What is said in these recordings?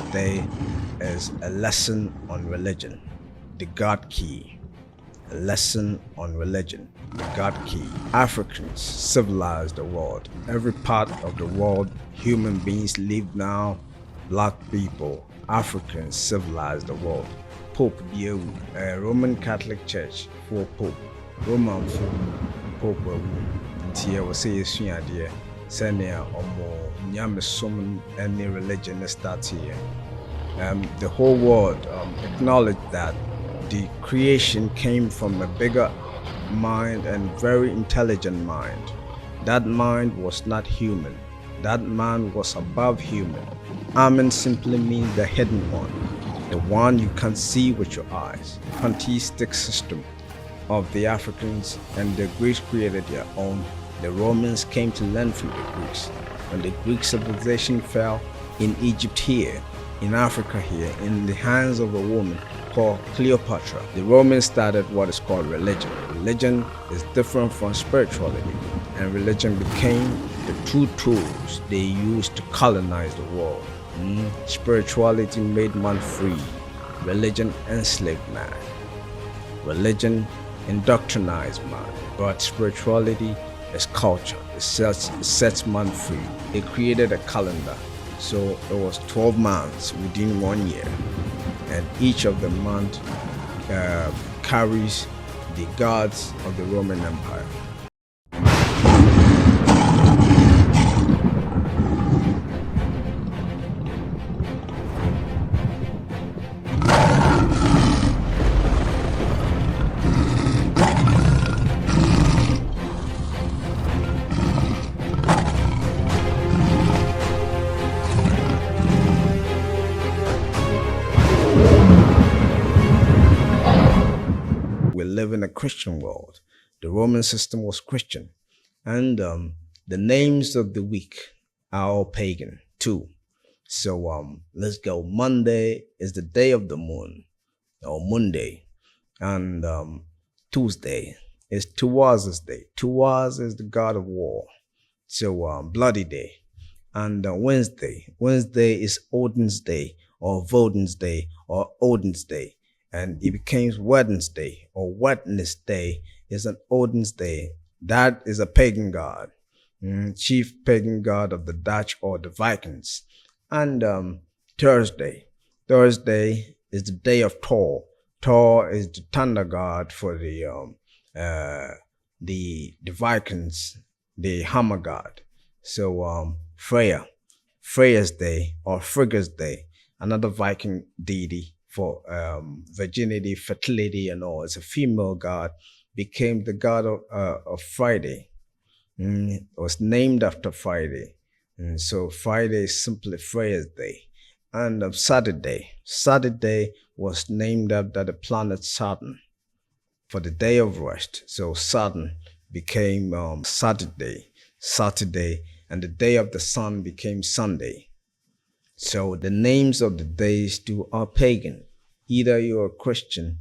today is a lesson on religion, the God key. A lesson on religion, the God key. Africans civilized the world. Every part of the world human beings live now. Black people, Africans civilized the world. Pope Dieu, Roman Catholic Church for Pope. Roman for Pope Ntia was say Suadia, Senia or more Nyamesum any religion start here. The whole world acknowledged that the creation came from a bigger mind and very intelligent mind. That mind was not human. That mind was above human. Amen simply means the hidden one, the one you can't see with your eyes. Pantheistic system of the Africans, and the Greeks created their own. The Romans came to learn from the Greeks. When the Greek civilization fell in Egypt here, in Africa here, in the hands of a woman called Cleopatra, the Romans started what is called religion. Religion is different from spirituality, and religion became the two tools they used to colonize the world. Spirituality made man free. Religion enslaved man. Religion indoctrinized man. But spirituality is culture. It sets man free. They created a calendar. So it was 12 months within 1 year. And each of the months carries the gods of the Roman Empire. We live in a Christian world. The Roman system was Christian. And the names of the week are all pagan too. So let's go. Monday is the day of the moon, or Monday. And Tuesday is Tuaz's day. Tuaz is the god of war. So bloody day. And Wednesday is Odin's day, or Vodin's day, or Odin's day. And it becomes Wednesday, or Wednesday is an Odin's day. That is a pagan god, chief pagan god of the Dutch or the Vikings. And Thursday is the day of Thor. Thor is the thunder god for the Vikings, the hammer god. So Freya's day, or Frigga's day, another Viking deity for virginity, fertility, and all. It's a female god, became the god of Friday. It was named after Friday. So Friday is simply Freya's day. And Saturday was named after the planet Saturn for the day of rest. So Saturn became Saturday, and the day of the sun became Sunday. So the names of the days too are pagan. Either you're a Christian,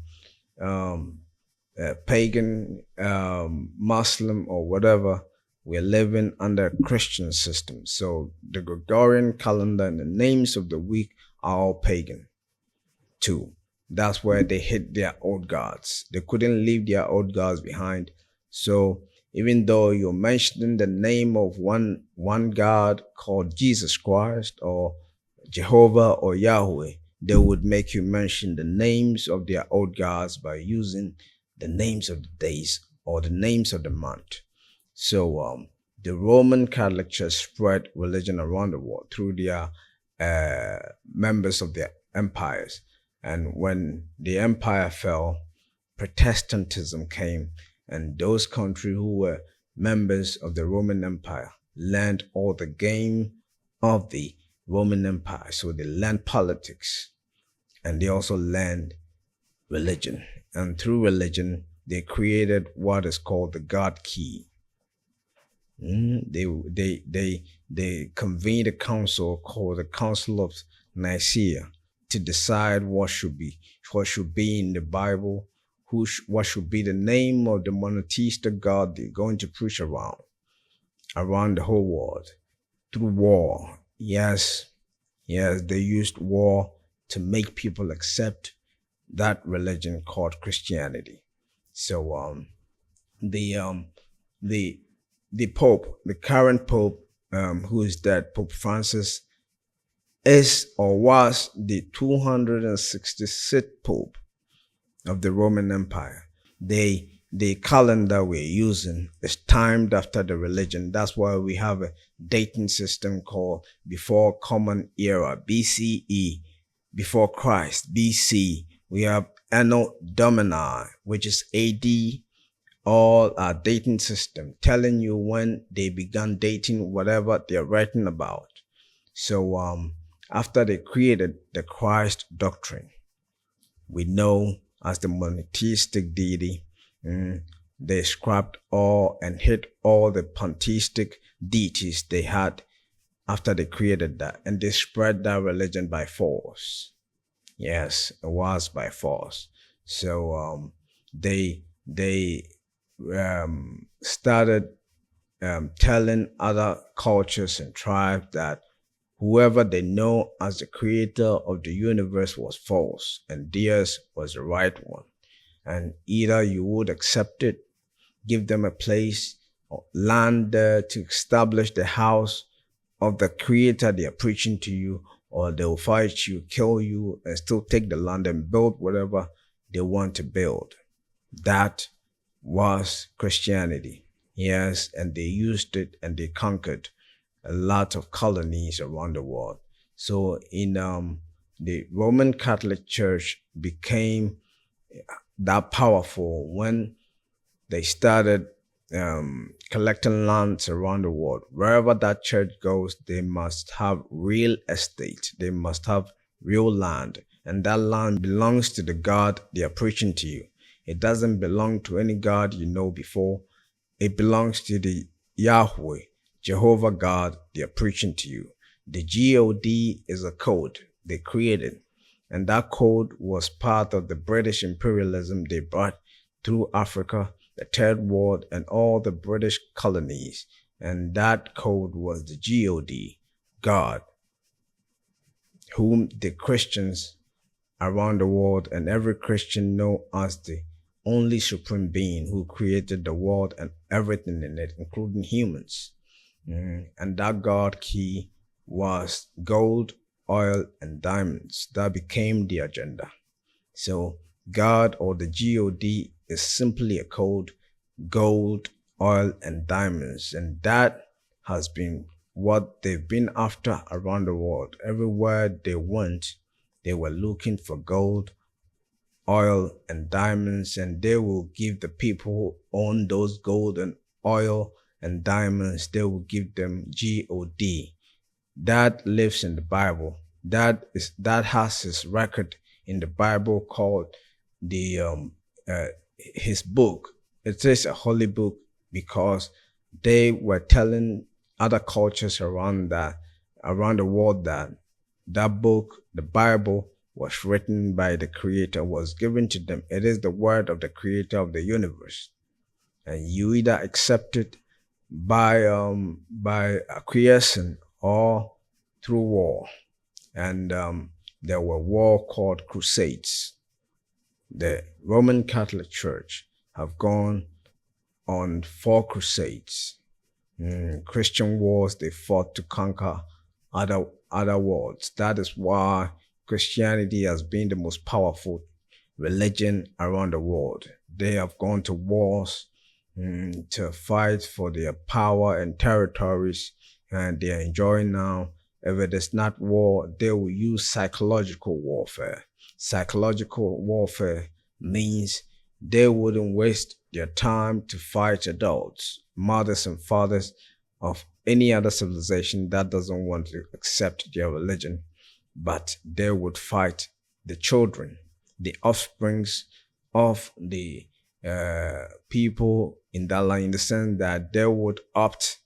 pagan, Muslim, or whatever, we're living under a Christian system. So the Gregorian calendar and the names of the week are all pagan too. That's where they hid their old gods. They couldn't leave their old gods behind. So even though you're mentioning the name of one God called Jesus Christ, or Jehovah, or Yahweh, they would make you mention the names of their old gods by using the names of the days or the names of the month. So the Roman Catholic Church spread religion around the world through their members of their empires. And when the empire fell, Protestantism came, and those countries who were members of the Roman Empire learned all the game of the Roman Empire. So they learned politics, and they also learned religion. And through religion, they created what is called the God key. They convened a council called the Council of Nicaea to decide what should be in the Bible, what should be the name of the monotheistic God they're going to preach around the whole world through war. Yes, Yes, they used war to make people accept that religion called Christianity. So the the the Pope, the current Pope, who is dead, Pope Francis, is or was the 266th Pope of the Roman Empire. The calendar we're using is timed after the religion. That's why we have a dating system called Before Common Era, BCE, before Christ, BC. We have Anno Domini, which is AD, all our dating system telling you when they began dating whatever they're writing about. So after they created the Christ doctrine, we know as the monotheistic deity, they scrapped all and hit all the pantheistic deities they had after they created that, and they spread that religion by force. Yes, it was by force. So they started telling other cultures and tribes that whoever they know as the creator of the universe was false and theirs was the right one. And either you would accept it, give them a place or land there to establish the house of the creator they are preaching to you, or they'll fight you, kill you, and still take the land and build whatever they want to build. That was Christianity. Yes, and they used it and they conquered a lot of colonies around the world. So in the Roman Catholic Church became that powerful when they started collecting lands around the world. Wherever that church goes, they must have real estate. They must have real land. And that land belongs to the God they are preaching to you. It doesn't belong to any God you know before. It belongs to the Yahweh, Jehovah God they are preaching to you. The God is a code they created. And that code was part of the British imperialism they brought through Africa, the Third World, and all the British colonies. And that code was the God, whom the Christians around the world and every Christian know as the only supreme being who created the world and everything in it, including humans. And that God key was gold, oil, and diamonds. That became the agenda. So God, or the God, is simply a code: gold, oil, and diamonds. And that has been what they've been after around the world. Everywhere they went, they were looking for gold, oil, and diamonds, and they will give the people who own those gold and oil and diamonds, they will give them God. That lives in the Bible. That has his record in the Bible, called the his book. It is a holy book because they were telling other cultures around the world that that book, the Bible, was written by the Creator, was given to them. It is the word of the Creator of the universe, and you either accept it by acquiescence or through war. And there were war called crusades. The Roman Catholic Church have gone on 4 crusades. Christian wars they fought to conquer other worlds. That is why Christianity has been the most powerful religion around the world. They have gone to wars to fight for their power and territories, and they are enjoying now. If it is not war, they will use psychological warfare. Psychological warfare means they wouldn't waste their time to fight adults, mothers and fathers of any other civilization that doesn't want to accept their religion, but they would fight the children, the offsprings of the people in that land, in the sense that they would opt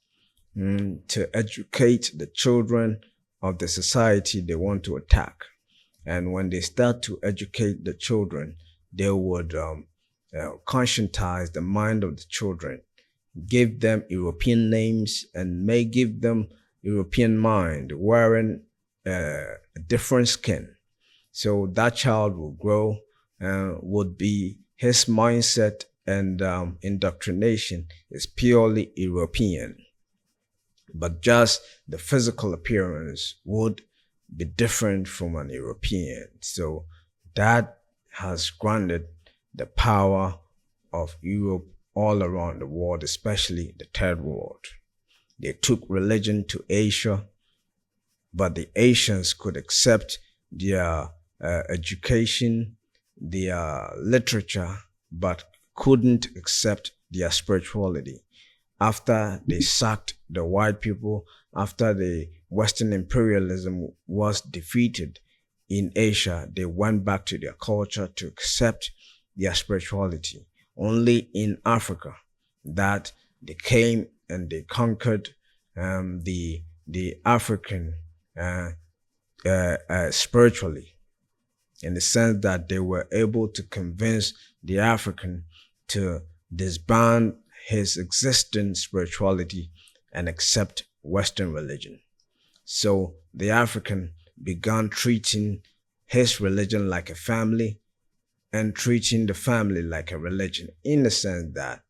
to educate the children of the society they want to attack. And when they start to educate the children, they would conscientize the mind of the children, give them European names, and may give them European mind, wearing a different skin. So that child will grow and would be his mindset and indoctrination is purely European, but just the physical appearance would be different from an European. So that has granted the power of Europe all around the world, especially the third world. They took religion to Asia, but the Asians could accept their education, their literature, but couldn't accept their spirituality. After they sacked the white people, after the Western imperialism was defeated in Asia, they went back to their culture to accept their spirituality. Only in Africa that they came and they conquered the African spiritually, in the sense that they were able to convince the African to disband his existing spirituality and accept Western religion. So the African began treating his religion like a family and treating the family like a religion, in the sense that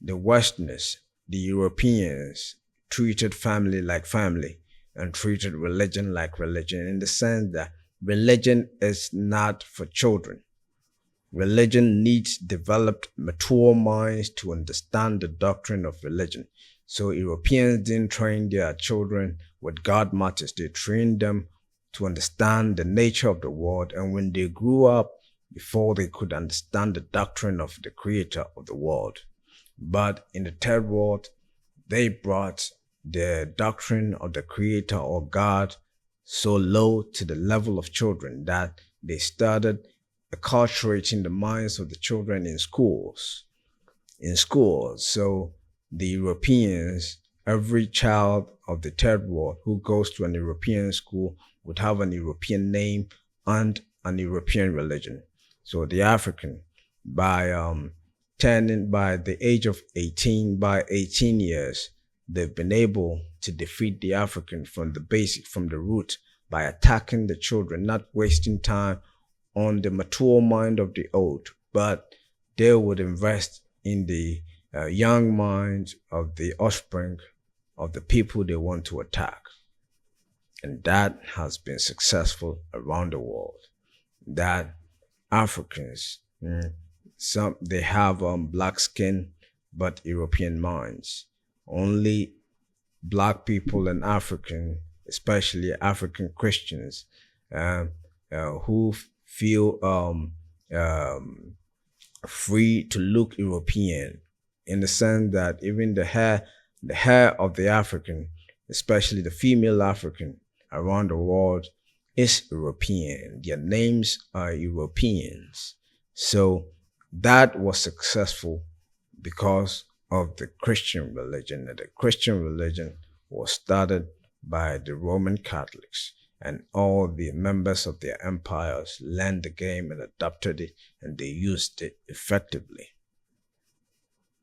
the Westerners, the Europeans, treated family like family and treated religion like religion, in the sense that religion is not for children. Religion needs developed, mature minds to understand the doctrine of religion. So Europeans didn't train their children with God matters. They trained them to understand the nature of the world. And when they grew up, before they could understand the doctrine of the creator of the world. But in the third world, they brought the doctrine of the creator or God so low to the level of children that they started acculturating the minds of the children in schools. So the Europeans, every child of the third world who goes to an European school would have an European name and an European religion. So the African, by the age of 18, by 18 years, they've been able to defeat the African from the root, by attacking the children, not wasting time on the mature mind of the old, but they would invest in the young minds of the offspring of the people they want to attack. And that has been successful around the world. That Africans, they have black skin, but European minds. Only black people and African, especially African Christians, who feel free to look European, in the sense that even the hair of the African, especially the female African around the world, is European. Their names are Europeans. So that was successful because of the Christian religion. And the Christian religion was started by the Roman Catholics, and all the members of their empires learned the game and adopted it, and they used it effectively.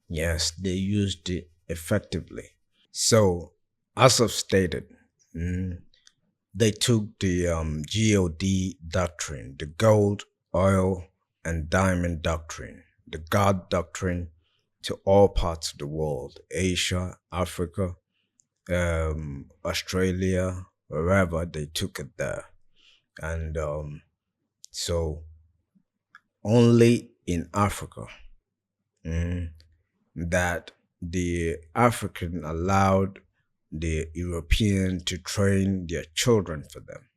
Yes, they used it effectively. So, as I've stated, they took the GOD doctrine, the gold, oil, and diamond doctrine, the God doctrine, to all parts of the world, Asia, Africa, Australia, wherever. They took it there. And so only in Africa that the African allowed the European to train their children for them.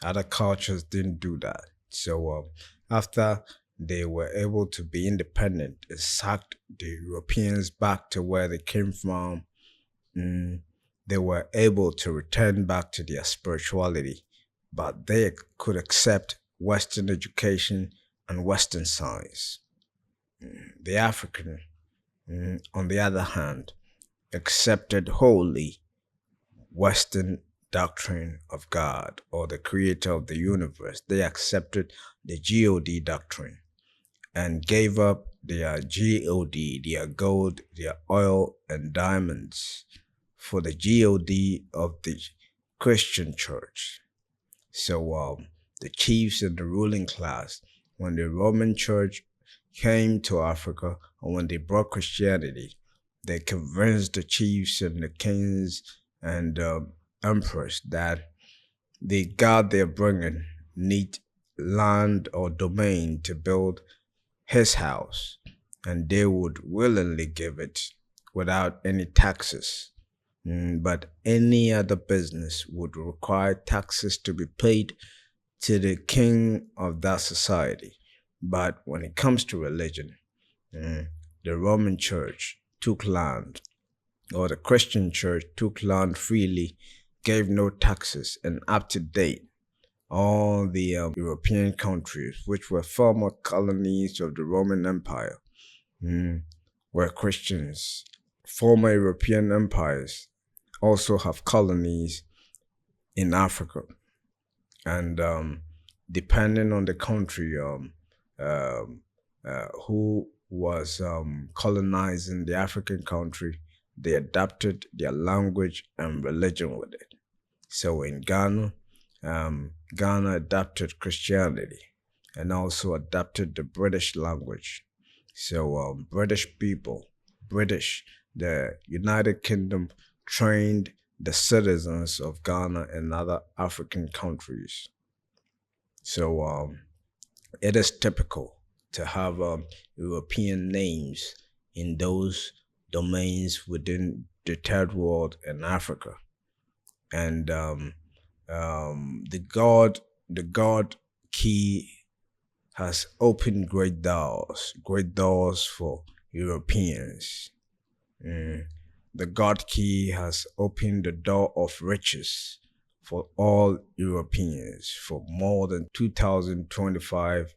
Other cultures didn't do that. So after they were able to be independent, it sacked the Europeans back to where they came from. They were able to return back to their spirituality, but they could accept Western education and Western science. The African, on the other hand, accepted wholly Western doctrine of God or the creator of the universe. They accepted the GOD doctrine and gave up their GOD, their gold, their oil and diamonds for the GOD of the Christian church. So the chiefs and the ruling class, when the Roman Church came to Africa, or when they brought Christianity, they convinced the chiefs and the kings and emperors that the God they're bringing need land or domain to build his house, and they would willingly give it without any taxes. But any other business would require taxes to be paid to the king of that society. But when it comes to religion, the Roman Church took land, or the Christian Church took land freely, gave no taxes, and up to date, all the European countries, which were former colonies of the Roman Empire, were Christians. Former European empires also have colonies in Africa. And depending on the country who was colonizing the African country, they adapted their language and religion with it. So in Ghana, Ghana adapted Christianity and also adapted the British language. So the United Kingdom trained the citizens of Ghana and other African countries. So it is typical to have European names in those domains within the third world and Africa. And the God key has opened great doors for Europeans. The God key has opened the door of riches for all Europeans for more than 2025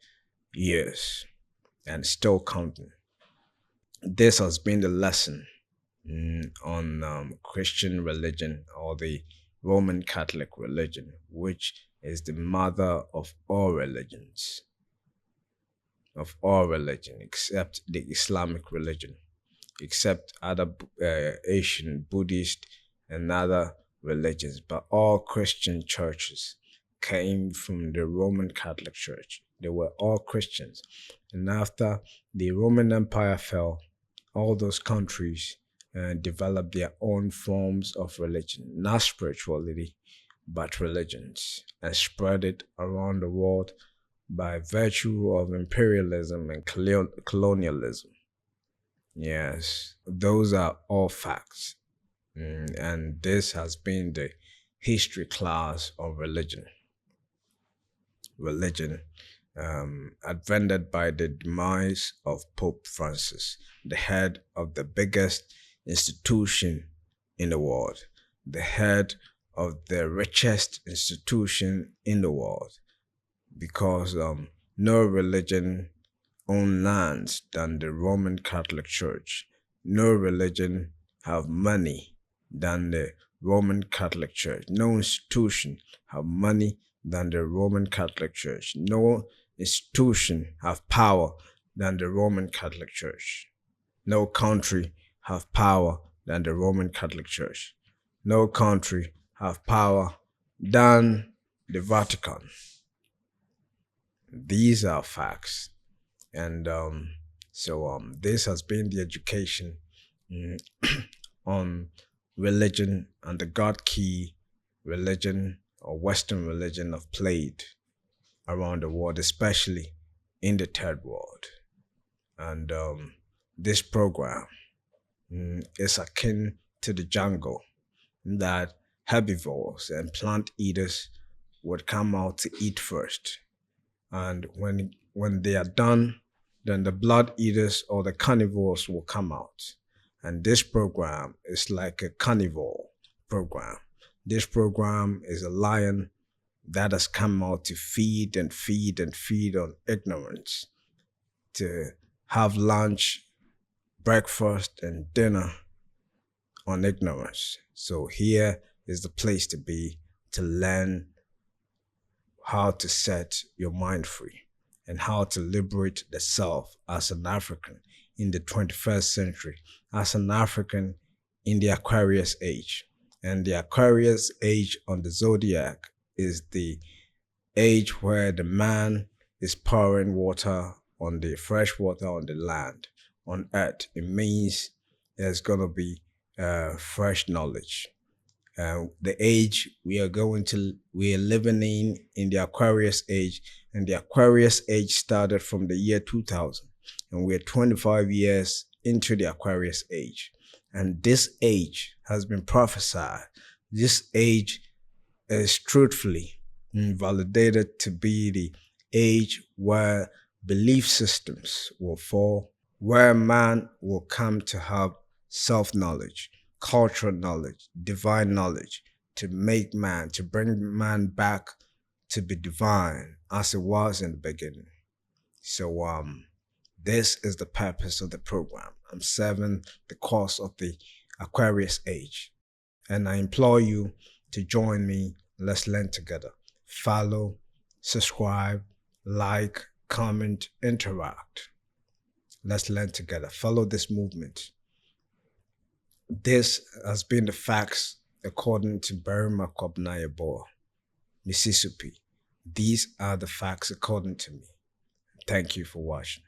years and still counting. This has been the lesson on Christian religion, or the Roman Catholic religion, which is the mother of all religions, except the Islamic religion, except other Asian, Buddhist, and other religions. But all Christian churches came from the Roman Catholic Church. They were all Christians. And after the Roman Empire fell, all those countries developed their own forms of religion, not spirituality, but religions, and spread it around the world by virtue of imperialism and colonialism. Yes, those are all facts. And this has been the history class of religion. Religion, invented by the demise of Pope Francis, the head of the biggest institution in the world, the head of the richest institution in the world, because no religion own lands than the Roman Catholic Church. No religion have money than the Roman Catholic Church. No institution have money than the Roman Catholic Church. No institution have power than the Roman Catholic Church. No country have power than the Roman Catholic Church. No country have power than the Vatican. These are facts. And so this has been the education on religion and the God key religion or Western religion have played around the world, especially in the third world. And this program is akin to the jungle, that herbivores and plant eaters would come out to eat first. And when they are done, then the blood eaters or the carnivores will come out. And this program is like a carnivore program. This program is a lion that has come out to feed and feed and feed on ignorance, to have lunch, breakfast, and dinner on ignorance. So here is the place to be, to learn how to set your mind free and how to liberate the self as an African in the 21st century, as an African in the Aquarius age. And the Aquarius age on the zodiac is the age where the man is pouring water on the fresh water on the land, on earth. It means there's going to be fresh knowledge. The age we are living in the Aquarius age, and the Aquarius age started from the year 2000, and we're 25 years into the Aquarius age. And this age has been prophesied. This age is truthfully validated to be the age where belief systems will fall, where man will come to have self-knowledge, cultural knowledge, divine knowledge, to bring man back to be divine as it was in the beginning. So this is the purpose of the program. I'm serving the cause of the Aquarius age, and I implore you to join me. Let's learn together. Follow, subscribe, like, comment, interact. Let's learn together. Follow this movement. This has been the facts according to Berima Kobnayabo, Mississippi. These are the facts according to me. Thank you for watching.